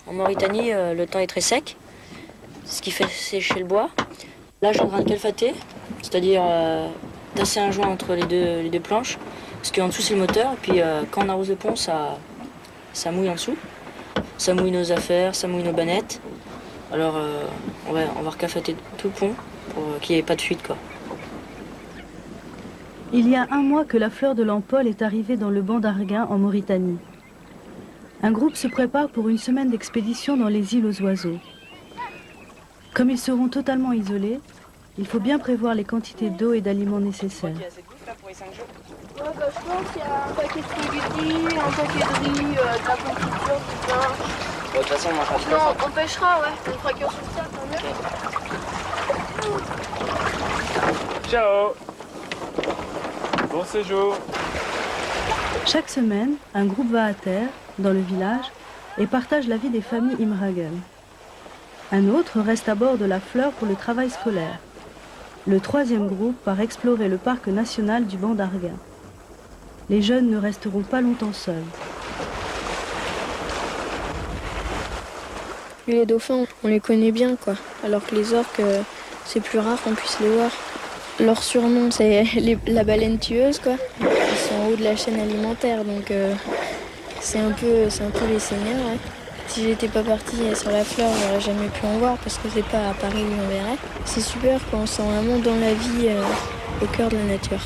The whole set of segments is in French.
En Mauritanie, le temps est très sec, ce qui fait sécher le bois. Là, je suis en train de calfater, c'est-à-dire tasser un joint entre les deux planches, parce qu'en dessous, c'est le moteur. Et puis, quand on arrose le pont, ça mouille en dessous. Ça mouille nos affaires, ça mouille nos bannettes. Alors, on va recalfater tout le pont pour qu'il n'y ait pas de fuite, quoi. Il y a un mois que la fleur de l'Ampol est arrivée dans le banc d'Arguin en Mauritanie. Un groupe se prépare pour une semaine d'expédition dans les îles aux oiseaux. Comme ils seront totalement isolés, il faut bien prévoir les quantités d'eau et d'aliments nécessaires. Je pense qu'il y a un paquet de spaghettis, un paquet de riz, de la confiture, du pain. De toute façon, on mangera du Non, on pêchera, ouais. On fera cuire sur ça quand même. Ciao. Bon séjour. Chaque semaine, un groupe va à terre, dans le village, et partage la vie des familles Imragel. Un autre reste à bord de la fleur pour le travail scolaire. Le troisième groupe part explorer le parc national du banc d'Arguin. Les jeunes ne resteront pas longtemps seuls. Les dauphins, on les connaît bien, quoi. Alors que les orques, c'est plus rare qu'on puisse les voir. Leur surnom, c'est la baleine tueuse, quoi. Ils sont en haut de la chaîne alimentaire, donc c'est un peu les seigneurs, ouais. Si j'étais pas partie sur la fleur, j'aurais jamais pu en voir parce que c'est pas à Paris où on verrait. C'est super, quoi. On se sent vraiment dans la vie, au cœur de la nature.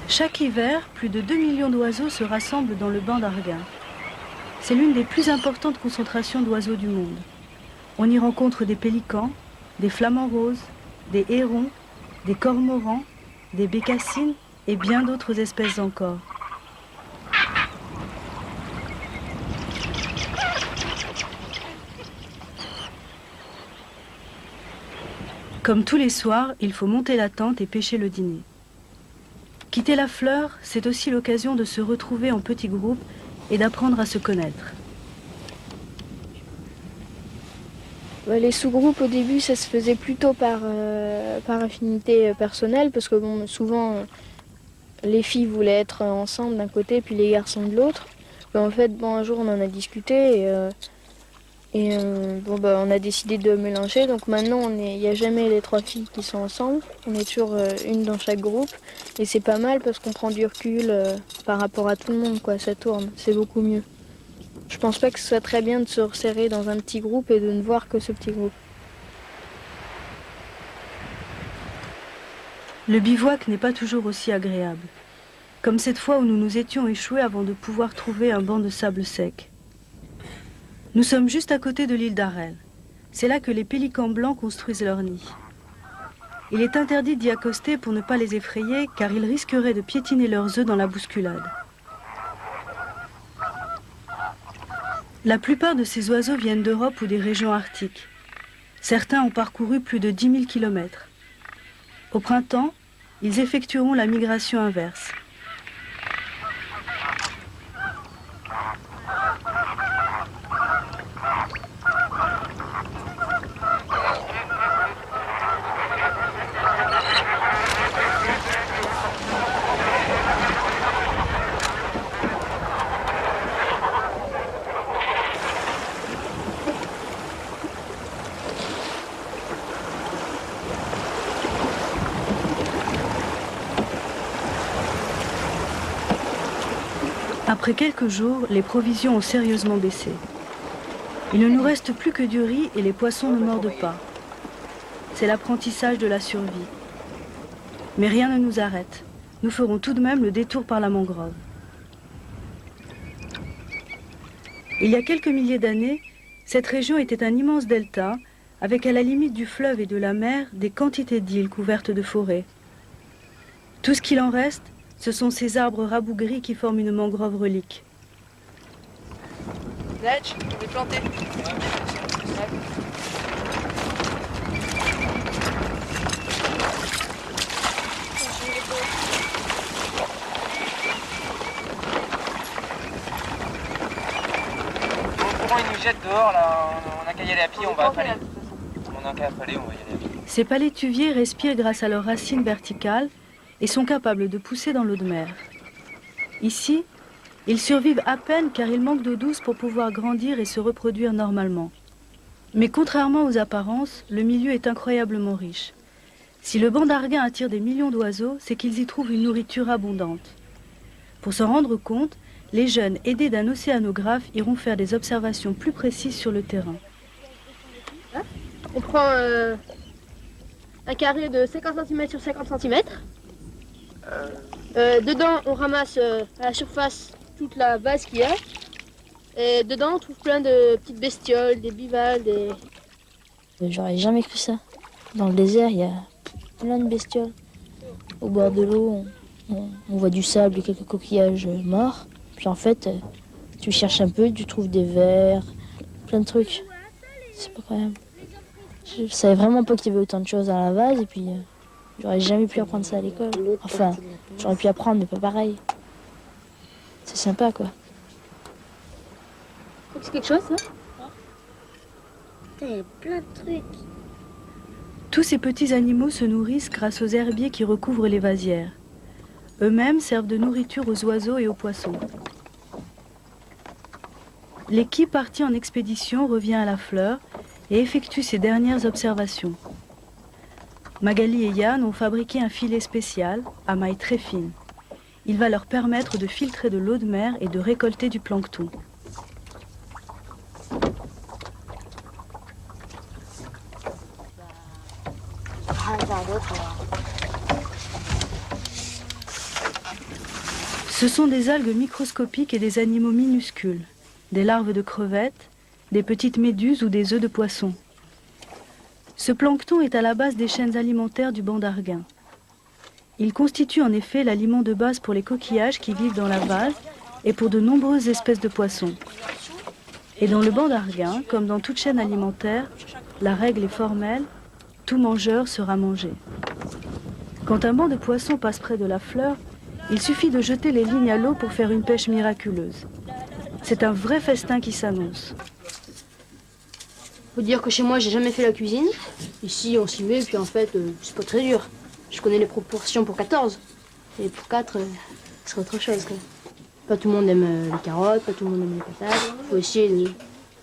Chaque hiver, plus de 2 millions d'oiseaux se rassemblent dans le banc d'Arguin. C'est l'une des plus importantes concentrations d'oiseaux du monde. On y rencontre des pélicans, des flamants roses, des hérons, des cormorans, des bécassines et bien d'autres espèces encore. Comme tous les soirs, il faut monter la tente et pêcher le dîner. Quitter la fleur, c'est aussi l'occasion de se retrouver en petits groupes et d'apprendre à se connaître. Les sous-groupes, au début, ça se faisait plutôt par affinité personnelle, parce que bon, souvent, les filles voulaient être ensemble d'un côté, puis les garçons de l'autre. En fait, un jour, on en a discuté, on a décidé de mélanger. Donc maintenant, il n'y a jamais les 3 filles qui sont ensemble. On est toujours une dans chaque groupe. Et c'est pas mal, parce qu'on prend du recul par rapport à tout le monde, quoi. Ça tourne, c'est beaucoup mieux. Je pense pas que ce soit très bien de se resserrer dans un petit groupe et de ne voir que ce petit groupe. Le bivouac n'est pas toujours aussi agréable. Comme cette fois où nous nous étions échoués avant de pouvoir trouver un banc de sable sec. Nous sommes juste à côté de l'île d'Arel. C'est là que les pélicans blancs construisent leur nid. Il est interdit d'y accoster pour ne pas les effrayer, car ils risqueraient de piétiner leurs œufs dans la bousculade. La plupart de ces oiseaux viennent d'Europe ou des régions arctiques. Certains ont parcouru plus de 10 000 kilomètres. Au printemps, ils effectueront la migration inverse. Après quelques jours, les provisions ont sérieusement baissé. Il ne nous reste plus que du riz et les poissons ne mordent pas. C'est l'apprentissage de la survie. Mais rien ne nous arrête. Nous ferons tout de même le détour par la mangrove. Il y a quelques milliers d'années, cette région était un immense delta, avec à la limite du fleuve et de la mer des quantités d'îles couvertes de forêts. Tout ce qu'il en reste, ce sont ces arbres rabougris qui forment une mangrove relique. Letch, je vais planter. Il nous jette dehors là, on a qu'à y aller à pied, on va affaler. On a qu'à affaler, on va y aller à pied. Ces palétuviers respirent grâce à leurs racines verticales et sont capables de pousser dans l'eau de mer. Ici, ils survivent à peine car ils manquent d'eau douce pour pouvoir grandir et se reproduire normalement. Mais contrairement aux apparences, le milieu est incroyablement riche. Si le banc d'Arguin attire des millions d'oiseaux, c'est qu'ils y trouvent une nourriture abondante. Pour s'en rendre compte, les jeunes, aidés d'un océanographe, iront faire des observations plus précises sur le terrain. On prend un carré de 50 cm sur 50 cm. Dedans, on ramasse à la surface toute la vase qu'il y a. Et dedans, on trouve plein de petites bestioles, des bivalves, des... J'aurais jamais cru ça. Dans le désert, il y a plein de bestioles. Au bord de l'eau, on voit du sable et quelques coquillages morts. Puis en fait, tu cherches un peu, tu trouves des vers, plein de trucs. C'est pas incroyable. Je savais vraiment pas qu'il y avait autant de choses à la vase et puis j'aurais jamais pu apprendre ça à l'école. Enfin, j'aurais pu apprendre mais pas pareil. C'est sympa quoi. C'est quelque chose, ça? Il y a plein de trucs. Tous ces petits animaux se nourrissent grâce aux herbiers qui recouvrent les vasières. Eux-mêmes servent de nourriture aux oiseaux et aux poissons. L'équipe partie en expédition revient à la fleur et effectue ses dernières observations. Magali et Yann ont fabriqué un filet spécial, à mailles très fines. Il va leur permettre de filtrer de l'eau de mer et de récolter du plancton. Ce sont des algues microscopiques et des animaux minuscules, des larves de crevettes, des petites méduses ou des œufs de poisson. Ce plancton est à la base des chaînes alimentaires du banc d'Arguin. Il constitue en effet l'aliment de base pour les coquillages qui vivent dans la vase et pour de nombreuses espèces de poissons. Et dans le banc d'Arguin, comme dans toute chaîne alimentaire, la règle est formelle, tout mangeur sera mangé. Quand un banc de poissons passe près de la fleur, il suffit de jeter les lignes à l'eau pour faire une pêche miraculeuse. C'est un vrai festin qui s'annonce. Faut dire que chez moi, j'ai jamais fait la cuisine. Ici, on s'y met, puis en fait, c'est pas très dur. Je connais les proportions pour 14. Et pour 4, c'est autre chose, quoi. Pas tout le monde aime les carottes, pas tout le monde aime les patates. Faut essayer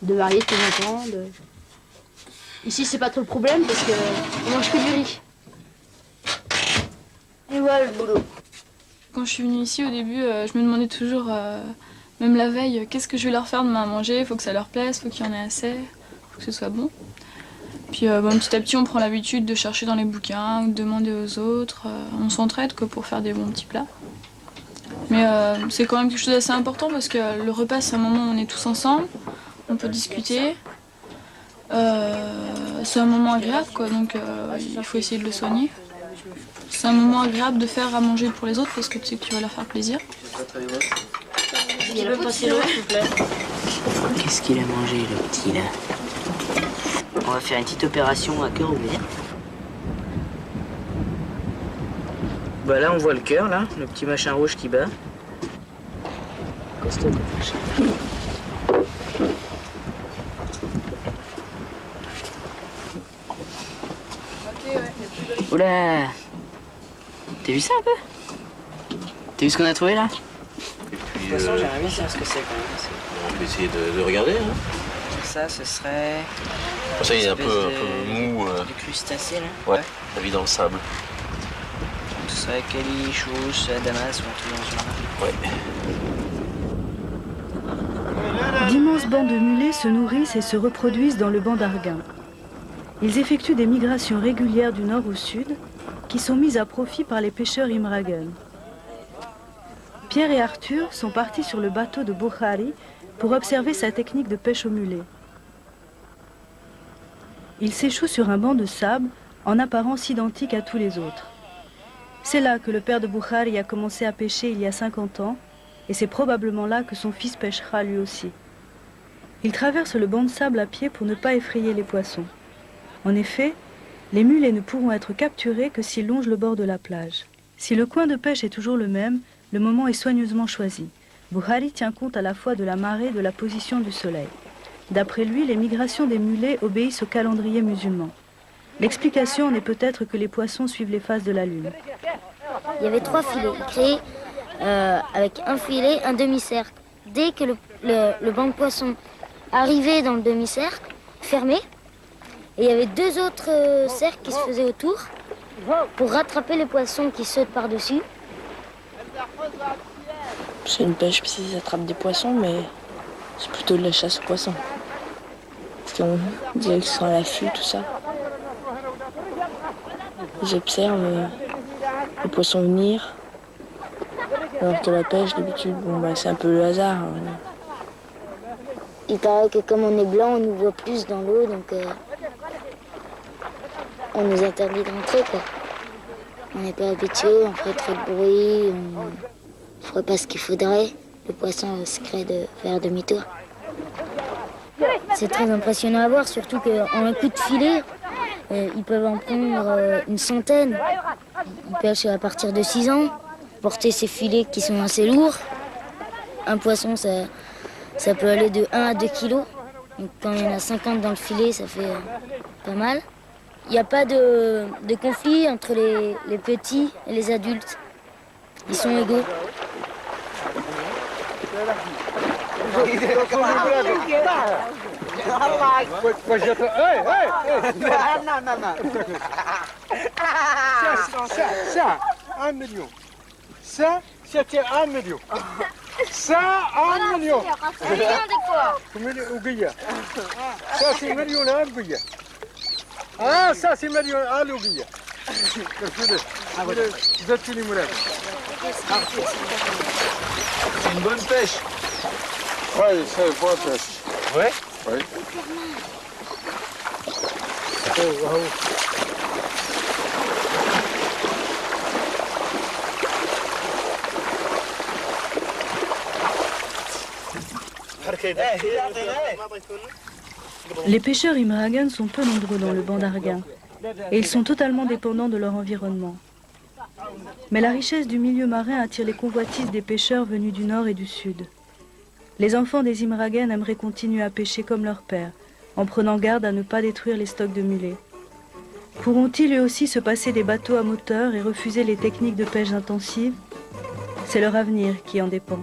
de varier de temps en temps. Ici, c'est pas trop le problème parce qu'on mange que du riz. Et voilà le boulot. Quand je suis venue ici, au début, je me demandais toujours, même la veille, qu'est-ce que je vais leur faire demain à manger. Il faut que ça leur plaise, il faut qu'il y en ait assez, il faut que ce soit bon. Puis petit à petit, on prend l'habitude de chercher dans les bouquins, de demander aux autres. On s'entraide pour faire des bons petits plats. Mais c'est quand même quelque chose d'assez important parce que le repas, c'est un moment où on est tous ensemble, on peut discuter. C'est un moment agréable, quoi, donc il faut essayer de le soigner. C'est un moment agréable de faire à manger pour les autres parce que tu sais que tu vas leur faire plaisir. Il peut passer l'eau, s'il vous plaît. Qu'est-ce qu'il a mangé, le petit, là? On va faire une petite opération à cœur ouvert. Bah là, on voit le cœur, là, le petit machin rouge qui bat. Costaud, machin. Oula! T'as vu ça un peu? T'as vu ce qu'on a trouvé là? De toute façon, j'aimerais bien savoir ce que c'est quand même. On peut essayer de regarder. Hein. Ça, ce serait. Ça, il est un peu mou. Du crustacé là? Ouais, la vie dans le sable. Ce serait Kali, Chouche, Damas ou un truc dans ce genre. Ouais. D'immenses bancs de mulets se nourrissent et se reproduisent dans le banc d'Arguin. Ils effectuent des migrations régulières du nord au sud, qui sont mises à profit par les pêcheurs Imragen. Pierre et Arthur sont partis sur le bateau de Bukhari pour observer sa technique de pêche au mulet. Ils s'échouent sur un banc de sable, en apparence identique à tous les autres. C'est là que le père de Bukhari a commencé à pêcher il y a 50 ans, et c'est probablement là que son fils pêchera lui aussi. Il traverse le banc de sable à pied pour ne pas effrayer les poissons. En effet, les mulets ne pourront être capturés que s'ils longent le bord de la plage. Si le coin de pêche est toujours le même, le moment est soigneusement choisi. Bukhari tient compte à la fois de la marée et de la position du soleil. D'après lui, les migrations des mulets obéissent au calendrier musulman. L'explication n'est peut-être que les poissons suivent les phases de la lune. il y avait 3 filets créés avec un filet, un demi-cercle. Dès que le banc de poissons arrivait dans le demi-cercle, fermé, et il y avait 2 autres cercles qui se faisaient autour pour rattraper les poissons qui sautent par-dessus. C'est une pêche parce qu'ils attrapent des poissons, mais c'est plutôt de la chasse aux poissons. Parce qu'on dirait qu'ils sont à l'affût, tout ça. Ils observent les poissons venir. Alors que la pêche, d'habitude, c'est un peu le hasard. Il paraît que comme on est blanc, on nous voit plus dans l'eau, donc on nous interdit de rentrer, quoi. On n'est pas habitué, on ferait trop de bruit, on ne ferait pas ce qu'il faudrait. Le poisson risquerait de faire demi-tour. C'est très impressionnant à voir, surtout qu'en un coup de filet, ils peuvent en prendre une centaine. Ils pêchent à partir de 6 ans, porter ces filets qui sont assez lourds. Un poisson, ça peut aller de 1 à 2 kilos. Donc quand il y en a 50 dans le filet, ça fait pas mal. Il n'y a pas de conflit entre les petits et les adultes. Ils sont égaux. Ça, 1 million. Ça, c'était 1 million. Ça, 1 million. Ça, c'est 1 million à l'ouguiya. Ah, ça, c'est 1 million à l'ouguiya. C'est une bonne pêche. Oui, c'est une bonne pêche. Ouais. Oui. Les pêcheurs Imragan sont peu nombreux dans le banc d'Arguin et ils sont totalement dépendants de leur environnement. Mais la richesse du milieu marin attire les convoitises des pêcheurs venus du nord et du sud. Les enfants des Imragan aimeraient continuer à pêcher comme leur père, en prenant garde à ne pas détruire les stocks de mulets. Pourront-ils eux aussi se passer des bateaux à moteur et refuser les techniques de pêche intensive? C'est leur avenir qui en dépend.